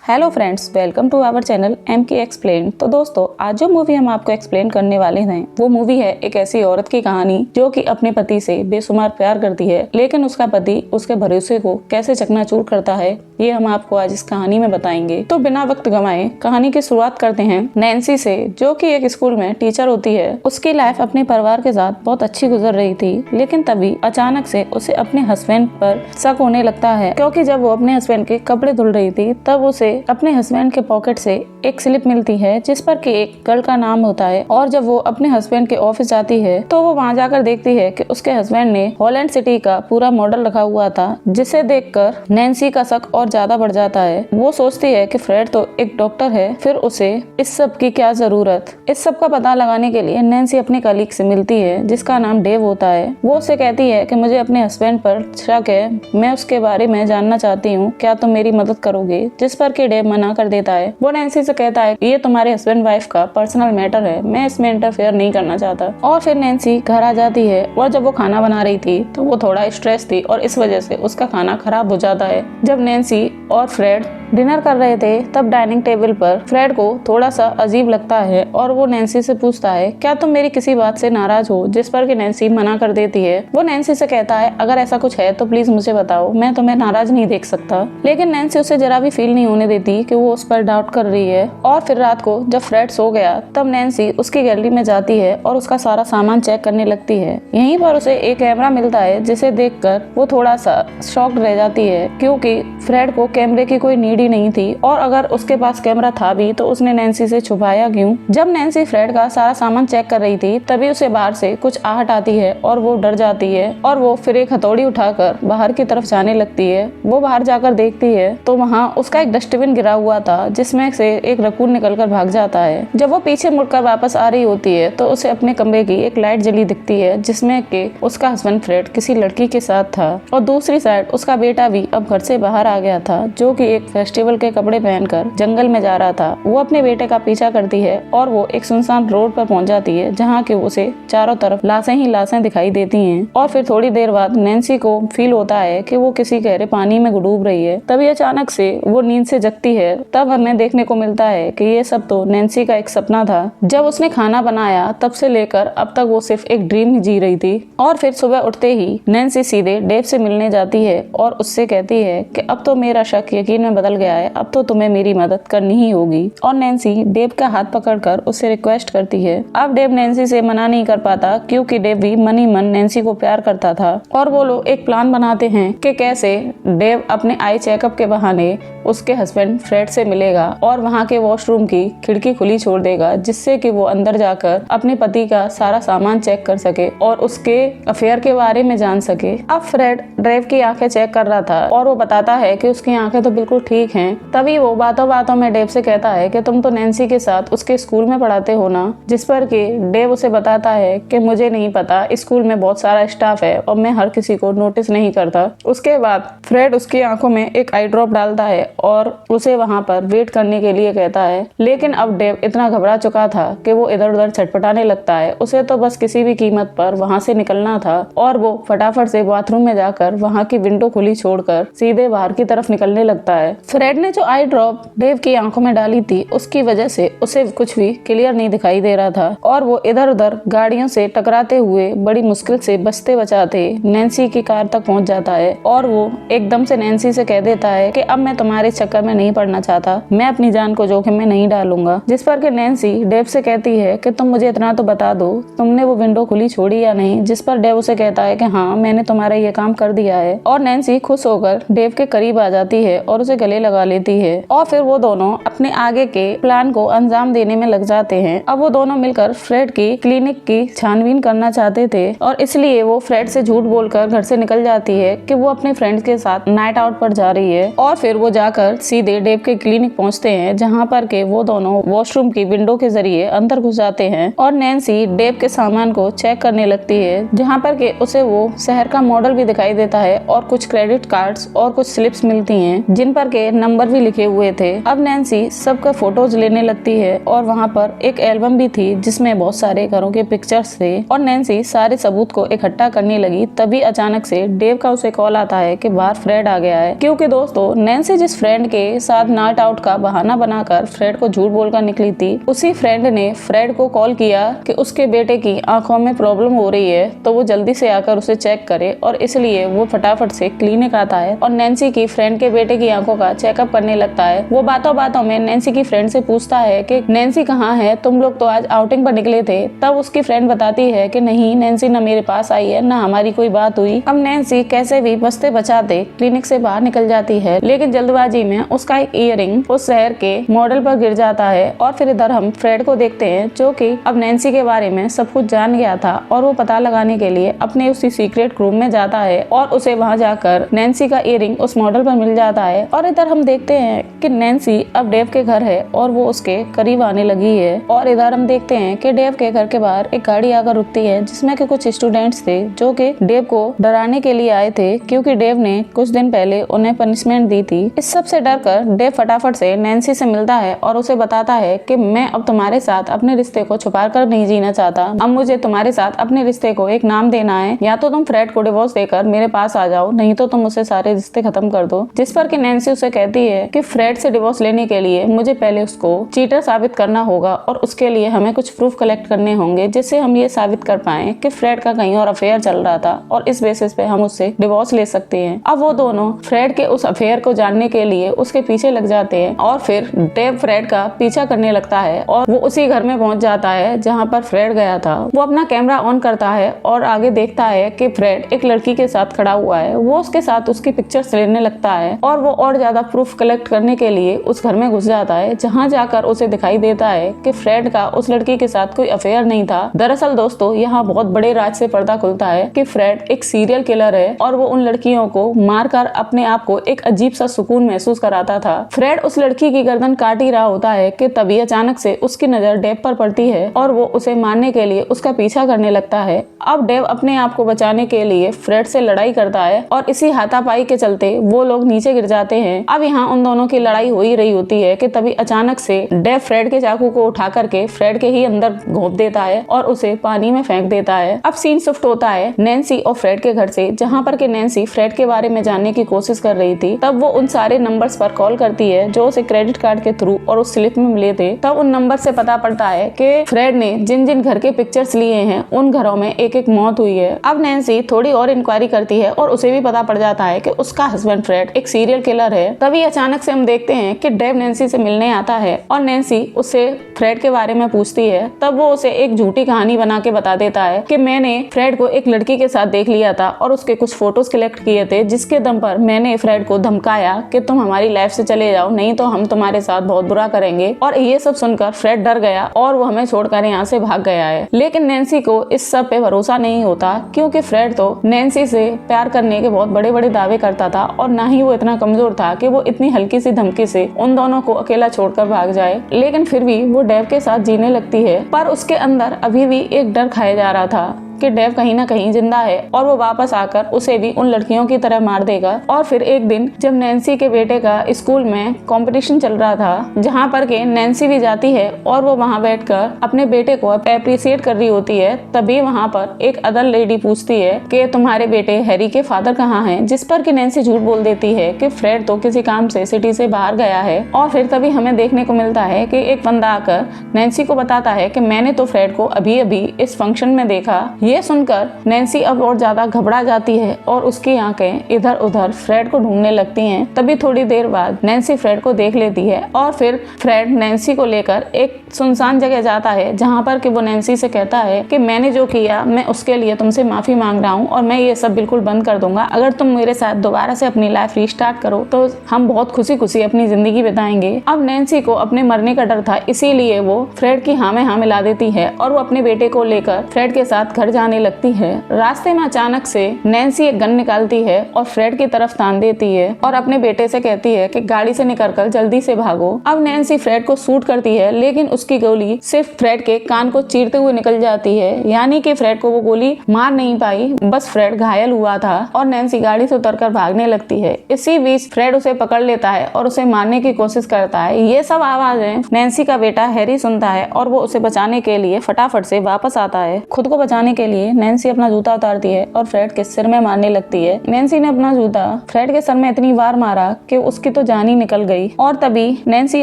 Hello friends, welcome to our channel MK explain. तो दोस्तों, आज जो मूवी हम आपको एक्सप्लेन करने वाले हैं वो मूवी है एक ऐसी औरत की कहानी जो कि अपने पति से बेशुमार प्यार करती है, लेकिन उसका पति उसके भरोसे को कैसे चकनाचूर करता है ये हम आपको आज इस कहानी में बताएंगे। तो बिना वक्त गंवाए कहानी की शुरुआत करते हैं नैन्सी से, जो कि एक स्कूल में टीचर होती है। उसकी लाइफ अपने परिवार के साथ बहुत अच्छी गुजर रही थी, लेकिन तभी अचानक से उसे अपने हस्बैंड पर शक होने लगता है, क्योंकि जब वो अपने हस्बैंड के कपड़े धुल रही थी तब उसे अपने हस्बैंड के पॉकेट से एक स्लिप मिलती है जिस पर कि एक गर्ल का नाम होता है। और जब वो अपने हस्बैंड के ऑफिस जाती है तो वो वहाँ जाकर देखती है कि उसके हस्बैंड ने हॉलैंड सिटी का पूरा मॉडल रखा हुआ था, जिसे देखकर नैन्सी का शक और ज्यादा बढ़ जाता है। वो सोचती है कि फ्रेड तो एक डॉक्टर है, फिर उसे इस सब की क्या जरूरत। इस सब का पता लगाने के लिए नैन्सी अपने कलीग से मिलती है जिसका नाम डेव होता है। वो उससे कहती है कि मुझे अपने हस्बैंड पर शक है, मैं उसके बारे में जानना चाहती हूँ, क्या तुम मेरी मदद करोगे। जिस पर कि डेव मना कर देता है। वो नैन्सी से कहता है ये तुम्हारे हस्बैंड वाइफ का पर्सनल मैटर है, मैं इसमें इंटरफेयर नहीं करना चाहता। और फिर नैन्सी घर आ जाती है और जब वो खाना बना रही थी तो वो थोड़ा स्ट्रेस थी और इस वजह से उसका खाना खराब हो जाता है। जब नैन्सी और फ्रेड डिनर कर रहे थे तब डाइनिंग टेबल पर फ्रेड को थोड़ा सा अजीब लगता है और वो नैन्सी से पूछता है क्या तुम मेरी किसी बात से नाराज हो, जिस पर कि नैन्सी मना कर देती है। वो नैन्सी से कहता है अगर ऐसा कुछ है तो प्लीज मुझे बताओ, मैं तुम्हें नाराज नहीं देख सकता। लेकिन नैन्सी उसे जरा भी फील नहीं होने देती कि वो उस पर डाउट कर रही है। और फिर रात को जब फ्रेड सो गया तब नैन्सी उसकी गैलरी में जाती है और उसका सारा सामान चेक करने लगती है। यहीं पर उसे एक कैमरा मिलता है जिसे देखकर वो थोड़ा सा शॉक्ड रह जाती है, क्योंकि फ्रेड को कैमरे की कोई नीड ही नहीं थी और अगर उसके पास कैमरा था भी तो उसने नैन्सी से छुपाया क्यों। जब नैन्सी फ्रेड का सारा सामान चेक कर रही थी तभी उसे बाहर से कुछ आहट आती है और वो डर जाती है और वो फिर एक हथौड़ी उठाकर बाहर की तरफ जाने लगती है। वो बाहर जाकर देखती है तो वहाँ उसका एक डस्टबिन गिरा हुआ था जिसमें से एक रकून निकलकर भाग जाता है। जब वो पीछे मुड़कर वापस आ रही होती है तो उसे अपने कमरे की एक लाइट जली दिखती है जिसमें कि उसका हस्बैंड फ्रेड किसी लड़की के साथ था और दूसरी साइड उसका बेटा भी अब घर से बाहर आ गया था, जो कि एक फेस्टिवल के कपड़े पहनकर जंगल में जा रहा था। वो अपने बेटे का पीछा करती है और वो एक सुनसान रोड पर पहुंच जाती है जहाँ के उसे चारों तरफ लाशें ही लाशें दिखाई देती हैं। और फिर थोड़ी देर बाद नैन्सी को फील होता है कि वो किसी गहरे पानी में डूब रही है। तभी अचानक से वो नींद से जगती है। तब हमें देखने को मिलता है कि ये सब तो नैन्सी का एक सपना था। जब उसने खाना बनाया तब से लेकर अब तक वो सिर्फ एक ड्रीम ही जी रही थी। और फिर सुबह उठते ही नैन्सी सीधे डेव से मिलने जाती है और उससे कहती है कि अब तो मेरा शक यकीन में बदल गया है, अब तो तुम्हें मेरी मदद करनी ही होगी। और नैन्सी डेव का हाथ पकड़कर उससे रिक्वेस्ट करती है। अब डेव नैन्सी से मना नहीं कर पाता, क्योंकि डेव भी मन ही मन नैन्सी को प्यार करता था। और वो लोग एक प्लान बनाते हैं कि कैसे डेव अपने आई चेकअप के बहाने उसके हस्बैंड फ्रेड से मिलेगा और वहाँ के वॉशरूम की खिड़की खुली छोड़ देगा, जिससे कि वो अंदर जाकर अपने पति का सारा सामान चेक कर सके और उसके अफेयर के बारे में जान सके। अब फ्रेड डेव की आंखें चेक कर रहा था और वो बताता है कि उसकी आंखें तो बिल्कुल ठीक हैं। तभी वो बातों बातों में डेव से कहता है कि तुम तो नैन्सी के साथ उसके स्कूल में पढ़ाते हो ना। जिस पर कि डेव उसे बताता है कि मुझे नहीं पता, स्कूल में बहुत सारा स्टाफ है और मैं हर किसी को नोटिस नहीं करता। उसके बाद फ्रेड उसकी आंखों में एक आई ड्रॉप डालता है और उसे वहां पर वेट करने के लिए कहता है। लेकिन अब डेव इतना घबरा चुका था कि वो इधर उधर छटपटाने लगता है। उसे तो बस किसी भी कीमत पर वहां से निकलना था और वो फटाफट से बाथरूम में जाकर वहां की विंडो खुली छोड़कर सीधे बाहर की तरफ निकलने लगता है। फ्रेड ने जो आई ड्रॉप डेव की आंखों में डाली थी उसकी वजह से उसे कुछ भी क्लियर नहीं दिखाई दे रहा था और वो इधर उधर गाड़ियों से टकराते हुए बड़ी मुश्किल से बचते बचाते नैन्सी की कार तक पहुंच जाता है। और वो एकदम से नैन्सी से कह देता है कि अब मैं तुम्हारे चक्कर में नहीं पड़ना चाहता, मैं अपनी जान को जोखिम में नहीं डालूंगा। जिस पर कि नैन्सी डेव से कहती है कि तुम मुझे इतना तो बता दो, तुमने वो विंडो खुली छोड़ी या नहीं। जिस पर डेव उसे कहता है कि हाँ, मैंने तुम्हारा ये काम कर दिया है। और नैन्सी खुश होकर डेव के करीब आ जाती है और उसे गले लगा लेती है और फिर वो दोनों अपने आगे के प्लान को अंजाम देने में लग जाते हैं। अब वो दोनों मिलकर फ्रेड की क्लिनिक की छानबीन करना चाहते थे और इसलिए वो फ्रेड से झूठ बोलकर घर से निकल जाती है कि वो अपने फ्रेंड्स के साथ नाइट आउट पर जा रही है। और फिर वो जाकर सीधे डेव के क्लिनिक पहुंचते हैं, जहां पर के वो दोनों वॉशरूम की विंडो के जरिए अंदर घुस जाते हैं और नैन्सी डेव के सामान को चेक करने लगती है, जहां पर के उसे वो शहर का मॉडल भी दिखाई देता है और कुछ क्रेडिट कार्ड्स और कुछ स्लिप्स मिलती हैं। हैं जिन पर के नंबर भी लिखे हुए थे। अब नैन्सी सबका फोटोज लेने लगती है और वहाँ पर एक एल्बम भी थी जिसमें बहुत सारे घरों के पिक्चर्स थे और नैन्सी सारे सबूत को इकट्ठा करने लगी। तभी अचानक से डेव का उसे कॉल आता है कि बाहर फ्रेड आ गया है, क्योंकि दोस्तों नैन्सी जिस फ्रेंड के साथ नाइट आउट का बहाना बनाकर फ्रेड को झूठ बोलकर निकली थी, उसी फ्रेंड ने फ्रेड को कॉल किया कि उसके बेटे की आंखों में प्रॉब्लम हो रही है तो वो जल्दी से आकर उसे चेक करे, और इसलिए वो फटाफट से क्लिनिक आता है और नैन्सी की फ्रेंड के बेटे की आंखों का चेकअप करने लगता है। वो बातों बातों में नैन्सी की फ्रेंड से पूछता है कि नैन्सी कहाँ है, तुम लोग तो आज आउटिंग पर निकले थे। तब उसकी फ्रेंड बताती है कि नहीं, नैन्सी न मेरे पास आई है, न हमारी कोई बात हुई। अब नैन्सी कैसे भी बचते बचाते क्लिनिक से बाहर निकल जाती है, लेकिन जल्दबाजी में उसका एक ईयरिंग उस शहर के मॉडल पर गिर जाता है। और फिर इधर हम फ्रेड को देखते हैं जो कि अब नैन्सी के बारे में सब कुछ जान गया था और वो पता लगाने के लिए अपने उसी सीक्रेट रूम में जाता है और उसे वहां जाकर नैन्सी का ईयरिंग उस मॉडल पर मिल जाता है। और इधर हम देखते हैं कि नैन्सी अब डेव के घर है और वो उसके करीब आने लगी है। और इधर हम देखते हैं कि डेव के घर के बाहर एक गाड़ी आकर रुकती है जिसमें कि कुछ स्टूडेंट्स थे जो कि डेव को डराने के लिए आए थे, क्योंकि डेव ने कुछ दिन पहले उन्हें पनिशमेंट दी थी। इस सब से डरकर डेव फटाफट से नैन्सी से मिलता है और उसे बताता है कि मैं अब तुम्हारे साथ अपने रिश्ते को छुपा कर नहीं जीना चाहता। अब मुझे तुम्हारे साथ अपने रिश्ते को एक नाम देना है, या तो तुम फ्रेड को डिवोर्स देकर मेरे पास आ जाओ, नहीं तो तुम उसे सारे रिश्ते खत्म कर दो। जिस पर कि नैन्सी उसे कहती है कि फ्रेड से डिवोर्स लेने के लिए मुझे पहले उसको चीटर साबित करना होगा और उसके लिए हमें कुछ प्रूफ कलेक्ट करने होंगे जिससे हम ये साबित कर पाए कि फ्रेड का कहीं और अफेयर चल रहा था और इस बेसिस पे हम उससे डिवोर्स ले सकते हैं। अब वो दोनों फ्रेड के उस अफेयर को जानने के लिए उसके पीछे लग जाते हैं और फिर डेव फ्रेड का पीछा करने लगता है और वो उसी घर में पहुंच जाता है जहां पर फ्रेड गया था। वो अपना कैमरा ऑन करता है और आगे देखता है कि फ्रेड एक लड़की के साथ खड़ा हुआ है। वो उसके साथ उसकी पिक्चर्स लेने लगता है और वो और ज्यादा प्रूफ कलेक्ट करने के लिए उस घर में घुस जाता है, जहां जाकर उसे दिखाई देता है कि फ्रेड का उस लड़की के साथ कोई अफेयर नहीं था। दरअसल दोस्तों यहाँ बहुत बड़े राज से पर्दा खुलता है कि फ्रेड एक सीरियल किलर है और वो उन लड़कियों को मारकर अपने आप को एक अजीब सा सुकून महसूस कराता था। फ्रेड उस लड़की की गर्दन काट ही रहा होता है कि तभी अचानक से उसकी नजर डेव पर पड़ती है और वो उसे मारने के लिए उसका पीछा करने लगता है। अब डेव अपने आप को बचाने के लिए फ्रेड से लड़ाई करता है और इसी हाथापाई के चलते वो लोग नीचे गिर जाते हैं। अब यहाँ उन दोनों की लड़ाई हो ही रही होती है कि तभी अचानक से डेव फ्रेड के चाकू को उठा करके फ्रेड के ही अंदर घोंप देता है और उसे पानी में फेंक देता है। अब सीन शिफ्ट होता है नैन्सी और फ्रेड के घर से, जहाँ पर कि नैन्सी फ्रेड के बारे में जानने की कोशिश कर रही थी। तब वो उन सारे नंबर्स पर कॉल करती है जो उसे क्रेडिट कार्ड के थ्रू और उस स्लिप में मिले थे। तब उन नंबर से पता पड़ता है कि फ्रेड ने जिन जिन घर के पिक्चर्स लिए हैं उन घरों में एक एक मौत हुई है। अब नैन्सी थोड़ी और इंक्वायरी करती है और उसे भी पता पड़ जाता है कि उसका हस्बैंड फ्रेड एक सीरियल किलर है। तभी अचानक से हम देखते हैं कि डेव नैन्सी से मिलने आता है और नैन्सी उससे फ्रेड के बारे में पूछती है। तब वो उसे एक झूठी कहानी बना के बता देता है कि मैंने फ्रेड को एक लड़की के साथ देख लिया था और उसके कुछ फोटोज कलेक्ट किए थे, जिसके दम पर मैंने फ्रेड को धमकाया कि तुम हमारी लाइफ से चले जाओ, नहीं तो हम तुम्हारे साथ बहुत बुरा करेंगे। और ये सब सुनकर फ्रेड डर गया और वो हमें छोड़कर यहाँ से भाग गया है। लेकिन नैन्सी को इस सब पे भरोसा नहीं होता, क्योंकि फ्रेड तो नैन्सी से प्यार करने के बहुत बड़े बड़े दावे करता था और ना ही वो इतना कमजोर था कि वो इतनी हल्की सी धमकी से उन दोनों को अकेला छोड़कर भाग जाए। लेकिन फिर भी वो डेव के साथ जीने लगती है, पर उसके अंदर अभी भी एक डर खाया जा रहा था कि डेव कहीं ना कहीं जिंदा है और वो वापस आकर उसे भी उन लड़कियों की तरह मार देगा। और फिर एक दिन जब नैन्सी के बेटे का स्कूल में कंपटीशन चल रहा था, जहाँ पर के नैन्सी भी जाती है और वो वहाँ बैठकर अपने बेटे को अप्रिशिएट कर रही होती है, तभी वहाँ पर एक अदर लेडी पूछती है कि तुम्हारे बेटे हैरी के फादर कहाँ हैं, जिस पर कि नैन्सी झूठ बोल देती है कि फ्रेड तो किसी काम से सिटी से बाहर गया है। और फिर तभी हमें देखने को मिलता है कि एक बंदा आकर नैन्सी को बताता है कि मैंने तो फ्रेड को अभी अभी इस फंक्शन में देखा। ये सुनकर नैन्सी अब और ज्यादा घबरा जाती है और उसकी आंखें इधर उधर फ्रेड को ढूंढने लगती हैं। तभी थोड़ी देर बाद नैन्सी फ्रेड को देख लेती है और फिर फ्रेड नैन्सी को लेकर एक सुनसान जगह जाता है, जहाँ पर कि वो नैन्सी से कहता है कि मैंने जो किया मैं उसके लिए तुमसे माफी मांग रहा हूँ और मैं ये सब बिल्कुल बंद कर दूंगा। अगर तुम मेरे साथ दोबारा से अपनी लाइफ रिस्टार्ट करो तो हम बहुत खुशी खुशी अपनी जिंदगी बिताएंगे। अब नैन्सी को अपने मरने का डर था, इसीलिए वो फ्रेड की हाँ में हाँ मिला देती है और वो अपने बेटे को लेकर फ्रेड के साथ घर जाने लगती है। रास्ते में अचानक से नैन्सी एक गन निकालती है और फ्रेड की तरफ तान देती है और अपने बेटे से कहती है कि गाड़ी से निकलकर जल्दी से भागो। अब नैन्सी फ्रेड को शूट करती है, लेकिन उसकी गोली सिर्फ फ्रेड के कान को चीरते हुए निकल जाती है, यानी कि फ्रेड को वो गोली मार नहीं पाई, बस फ्रेड घायल हुआ था और नैन्सी गाड़ी से उतरकर भागने लगती है। इसी बीच फ्रेड उसे पकड़ लेता है और उसे मारने की कोशिश करता है। ये सब आवाजें नैन्सी का बेटा हैरी सुनता है और वो उसे बचाने के लिए फटाफट से वापस आता है। खुद को बचाने के लिए नैन्सी अपना जूता उतारती है और फ्रेड के सिर में मारने लगती है। नैन्सी ने अपना जूता फ्रेड के सर में इतनी बार मारा कि उसकी तो जान ही निकल गई और तभी नैन्सी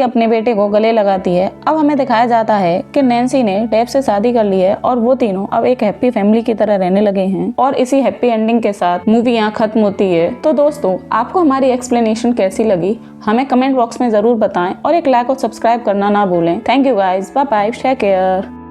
अपने बेटे को गले लगाती है। अब हमें दिखाया जाता है कि नैन्सी ने डेव से शादी कर ली है और वो तीनों अब एक हैप्पी फैमिली की तरह रहने लगे हैं और इसी हैप्पी एंडिंग के साथ मूवी यहाँ खत्म होती है। तो दोस्तों, आपको हमारी एक्सप्लेनेशन कैसी लगी हमें कमेंट बॉक्स में जरूर बताएं और एक लाइक और सब्सक्राइब करना ना भूलें। Thank you guys, bye bye, take care.